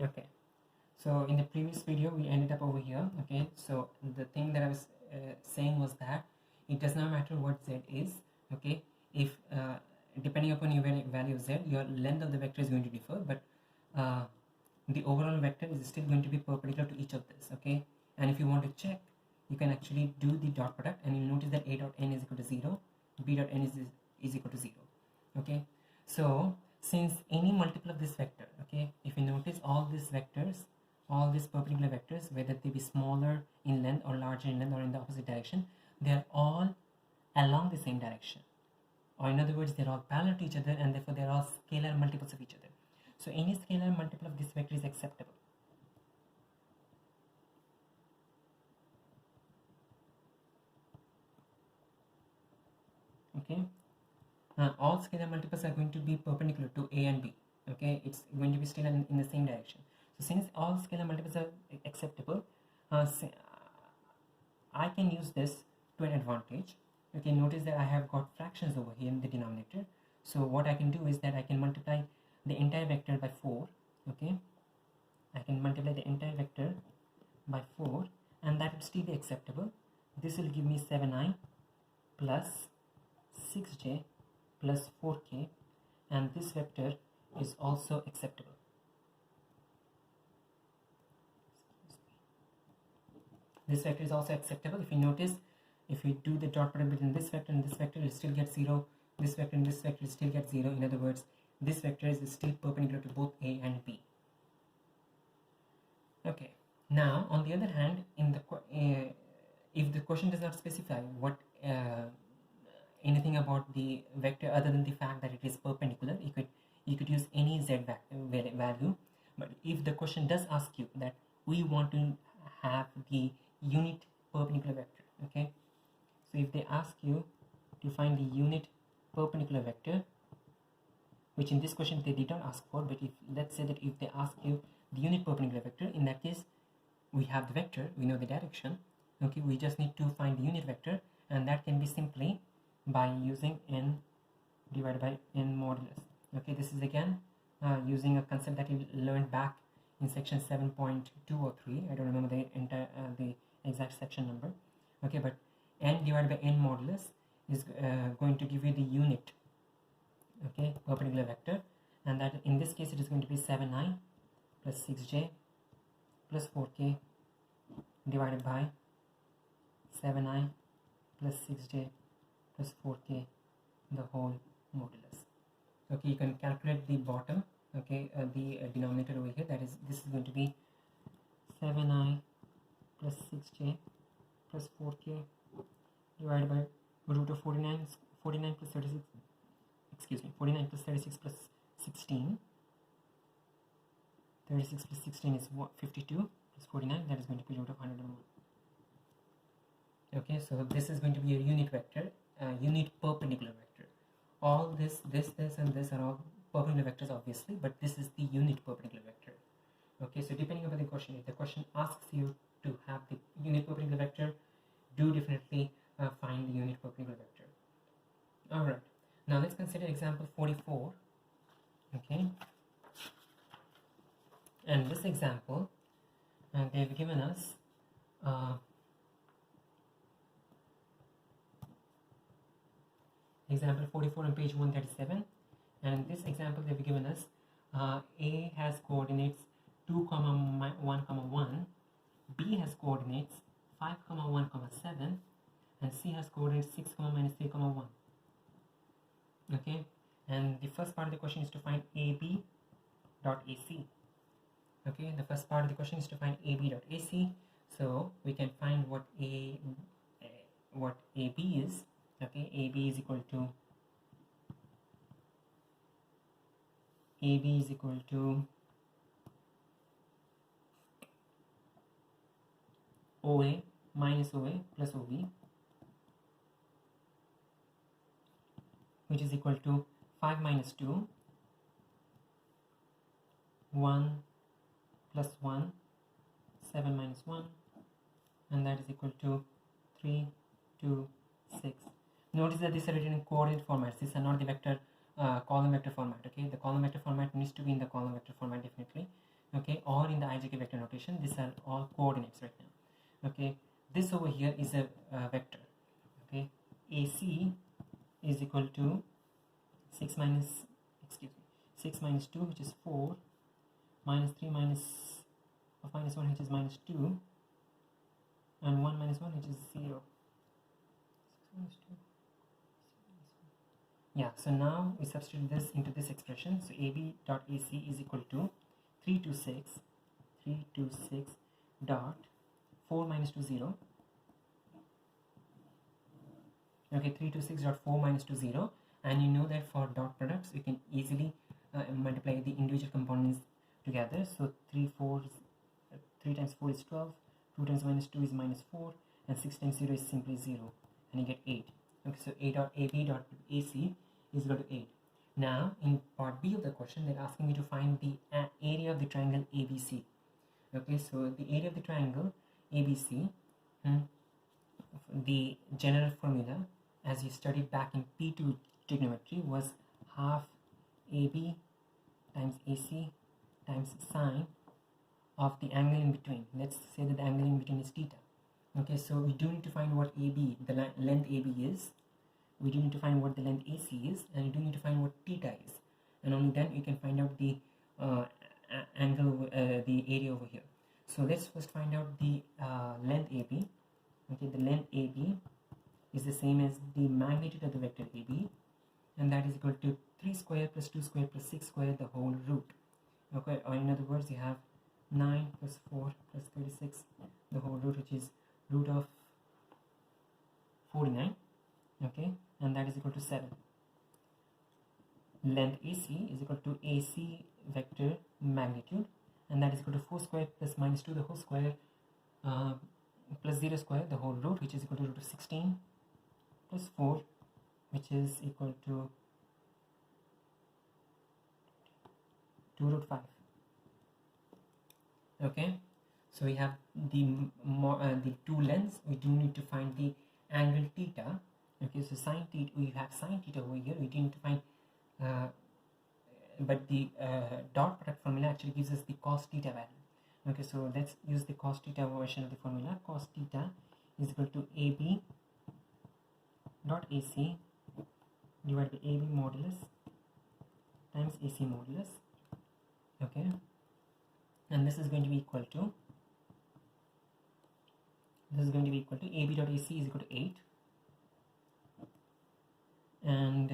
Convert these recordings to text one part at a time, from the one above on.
Okay, so in the previous video we ended up over here. Okay, so the thing that I was saying was that it does not matter what z is. Okay, if depending upon your value of z, your length of the vector is going to differ, but the overall vector is still going to be perpendicular to each of this. Okay, and if you want to check, you can actually do the dot product, and you'll notice that a dot n is equal to 0, b dot n is equal to 0. Okay, so since any multiple of this vector, okay, if you notice all these vectors, all these perpendicular vectors, whether they be smaller in length or larger in length or in the opposite direction, they are all along the same direction, or in other words, they're all parallel to each other, and therefore they're all scalar multiples of each other. So any scalar multiple of this vector is acceptable. Okay, all scalar multiples are going to be perpendicular to a and b. Okay, it's going to be still in the same direction. So since all scalar multiples are acceptable, I can use this to an advantage. Okay, notice that I have got fractions over here in the denominator. So what I can do is that I can multiply the entire vector by 4. Okay, I can multiply the entire vector by 4, and that would still be acceptable. This will give me 7i plus 6j plus 4k, and this vector is also acceptable. This vector is also acceptable. If you notice, if we do the dot product between this vector and this vector, it will still get 0. This vector and this vector will still get 0. In other words, this vector is still perpendicular to both a and b. Okay, now on the other hand, in the if the question does not specify what anything about the vector other than the fact that it is perpendicular, you could use any z value. But if the question does ask you that we want to have the unit perpendicular vector, okay, so if they ask you to find the unit perpendicular vector, which in this question they did not ask for, but if let's say that if they ask you the unit perpendicular vector, in that case we have the vector, we know the direction. Okay, we just need to find the unit vector, and that can be simply by using n divided by n modulus. Okay, this is again using a concept that you learned back in section 7.2 or 3. I don't remember the entire the exact section number. Okay, but n divided by n modulus is going to give you the unit, okay, perpendicular vector, and that in this case it is going to be 7i plus 6j plus 4k divided by 7i plus 6j plus 4k the whole modulus. Okay, you can calculate the bottom, okay, the denominator over here, that is, this is going to be 7i plus 6j plus 4k divided by root of 49 plus 36, excuse me, 49 plus 36 plus 16. 36 plus 16 is 52 plus 49, that is going to be root of 101. Okay, so this is going to be a unit vector, unit perpendicular vector. All this and this are all perpendicular vectors obviously, but this is the unit perpendicular vector. Okay, so depending upon the question, if the question asks you to have the unit perpendicular vector, do definitely find the unit perpendicular vector. Alright, now let's consider example 44. Okay, and this example they've given us example 44 on page 137, and this example they've given us a has coordinates 2 comma 1 comma 1, b has coordinates 5 comma 1 comma 7, and c has coordinates 6 comma minus 3 comma 1. Okay, and the first part of the question is to find ab dot ac. Okay, the first part of the question is to find ab dot ac, so we can find what ab is. Okay, ab is equal to OA minus OA plus OB, which is equal to 5 minus 2, 1 plus 1, 7 minus 1, and that is equal to 3, 2, 6. Notice that these are written in coordinate formats. These are not the vector column vector format. Okay, the column vector format needs to be in the column vector format definitely. okay, or in the algebraic vector notation, these are all coordinates right now. Okay, this over here is a vector. Okay, AC is equal to 6 minus, excuse me, 6 minus 2, which is 4, minus 3 minus of minus 1, which is minus 2, and 1 minus 1, which is 0. 6 minus 2. Yeah, so now we substitute this into this expression. So AB dot AC is equal to 326 dot 4 minus 2 0. Okay, 326 dot 4 minus 2 0. And you know that for dot products you can easily multiply the individual components together. So 3 times 4 is 12, 2 times minus 2 is minus 4, and 6 times 0 is simply 0, and you get 8. Okay, so A dot AB dot AC is equal to 8. Now in part B of the question, they're asking me to find the area of the triangle ABC. Okay, so the area of the triangle ABC, the general formula as you studied back in P2 trigonometry was half AB times AC times sine of the angle in between. Let's say that the angle in between is theta. Okay, so we do need to find what AB, the length AB is. We do need to find what the length AC is, and we do need to find what theta is, and only then you can find out the angle, the area over here. So let's first find out the length AB. Okay, the length AB is the same as the magnitude of the vector AB, and that is equal to 3 square plus 2 square plus 6 square the whole root. Okay, or in other words, you have 9 plus 4 plus 36 the whole root, which is root of 49. Okay, and that is equal to 7. Length AC is equal to AC vector magnitude, and that is equal to 4 square plus minus 2 the whole square plus 0 square the whole root, which is equal to root of 16 plus 4, which is equal to 2 root 5. Okay, so we have the two lengths. We do need to find the angle theta. Okay, so sine theta, we have sine theta over here. We do need to find but the dot product formula actually gives us the cos theta value. Okay, so let's use the cos theta version of the formula. Cos theta is equal to AB dot AC divided by AB modulus times AC modulus. Okay, and this is going to be equal to AB dot AC is equal to 8, and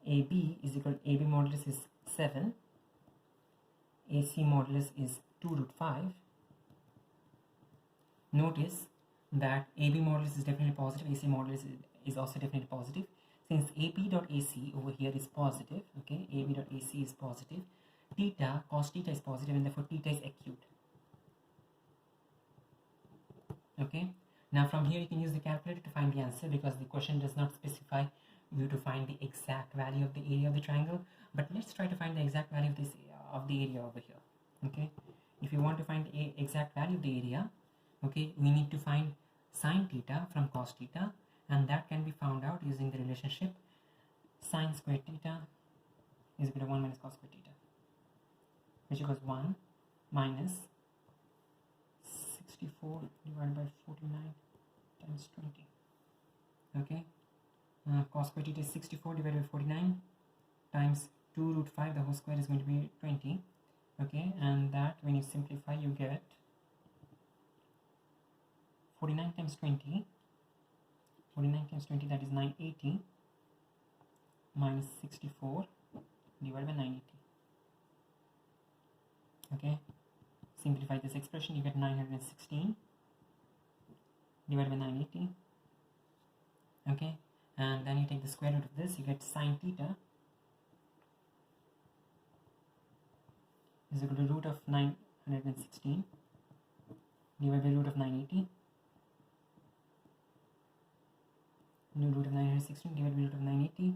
AB is equal to AB modulus is 7, AC modulus is 2 root 5. Notice that AB modulus is definitely positive, AC modulus is also definitely positive. Since AB dot AC over here is positive, okay, AB dot AC is positive, theta, cos theta is positive, and therefore theta is acute. Okay, now from here you can use the calculator to find the answer, because the question does not specify you to find the exact value of the area of the triangle. But let's try to find the exact value of the area over here. Okay, if you want to find the exact value of the area, okay, we need to find sine theta from cos theta, and that can be found out using the relationship sine squared theta is equal to 1 minus cos squared theta, which equals 1 minus 64 divided by 49 times 20. Okay, cos squared theta is 64 divided by 49 times 2 root 5 the whole square is going to be 20. Okay, and that when you simplify you get 49 times 20, that is 980 minus 64 divided by 980. Okay, simplify this expression, you get 916 divided by 980. Okay, and then you take the square root of this, you get sine theta is equal to root of 916 divided by root of 980. Root of 916 divided by root of 980.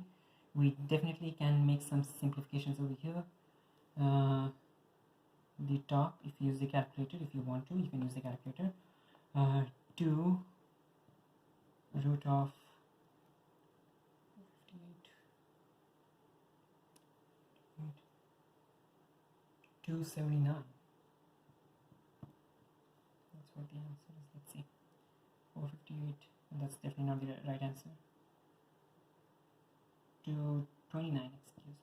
We definitely can make some simplifications over here. The top, if you use the calculator, if you want to, you can use the calculator. 2 root of 279 what the answer is. Let's see. 458. That's definitely not the right answer. 229, excuse me.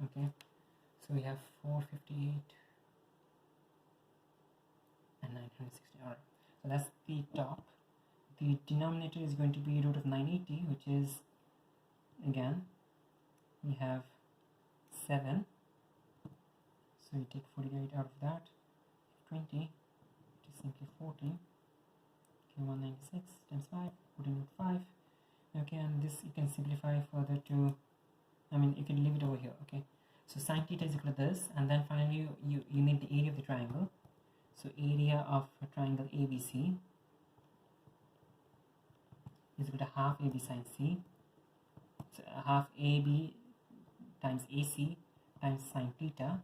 Okay, so we have 458 and 960. Alright, so that's the top. The denominator is going to be root of 980, which is, again, we have 7. So you take 48 out of that, 20, which is simply 40. Okay, 196 times 5, 14 root 5. Okay, and this you can simplify further to, you can leave it over here. Okay, so sine theta is equal to this, and then finally you need the area of the triangle. So area of a triangle ABC is equal to half AB sine C. So half AB times AC times sine theta.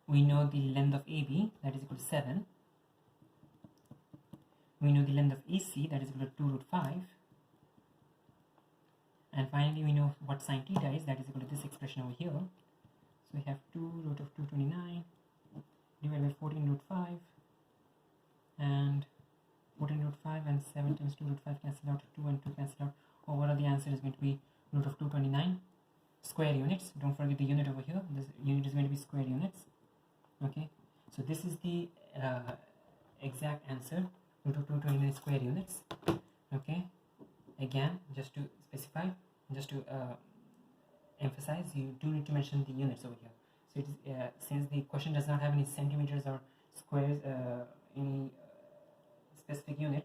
We know the length of AB, that is equal to 7. We know the length of AC, that is equal to 2 root 5. And finally we know what sine theta is, that is equal to this expression over here. So we have 2 root of 229 divided by 14 root 5, and 14 root 5 and 7 times 2 root 5 cancel out, 2 and 2 cancel out. Overall the answer is going to be root of 229 square units. Don't forget the unit over here. This unit is going to be square units. Okay, so this is the exact answer, root of 229 square units. Okay, again, just to specify, just to emphasize, you do need to mention the units over here. So it is, since the question does not have any centimeters or squares, any specific unit,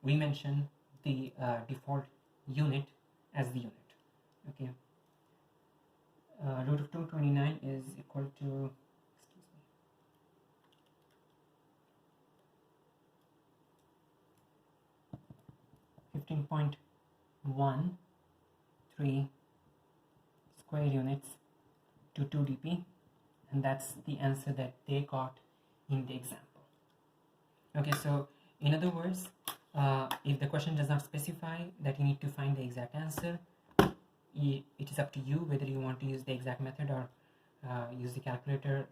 we mention the default unit as the unit. Okay, root of 229 is equal to, excuse me, 15.13 square units to 2 dp, and that's the answer that they got in the example. Okay, so in other words, if the question does not specify that you need to find the exact answer, it is up to you whether you want to use the exact method or use the calculator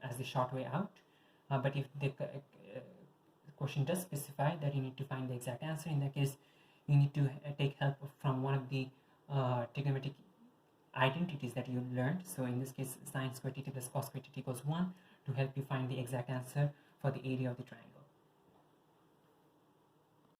as the short way out. But if the question does specify that you need to find the exact answer, in that case you need to take help from one of the trigonometric identities that you learned. So in this case, sine square theta plus cos square theta equals 1 to help you find the exact answer for the area of the triangle.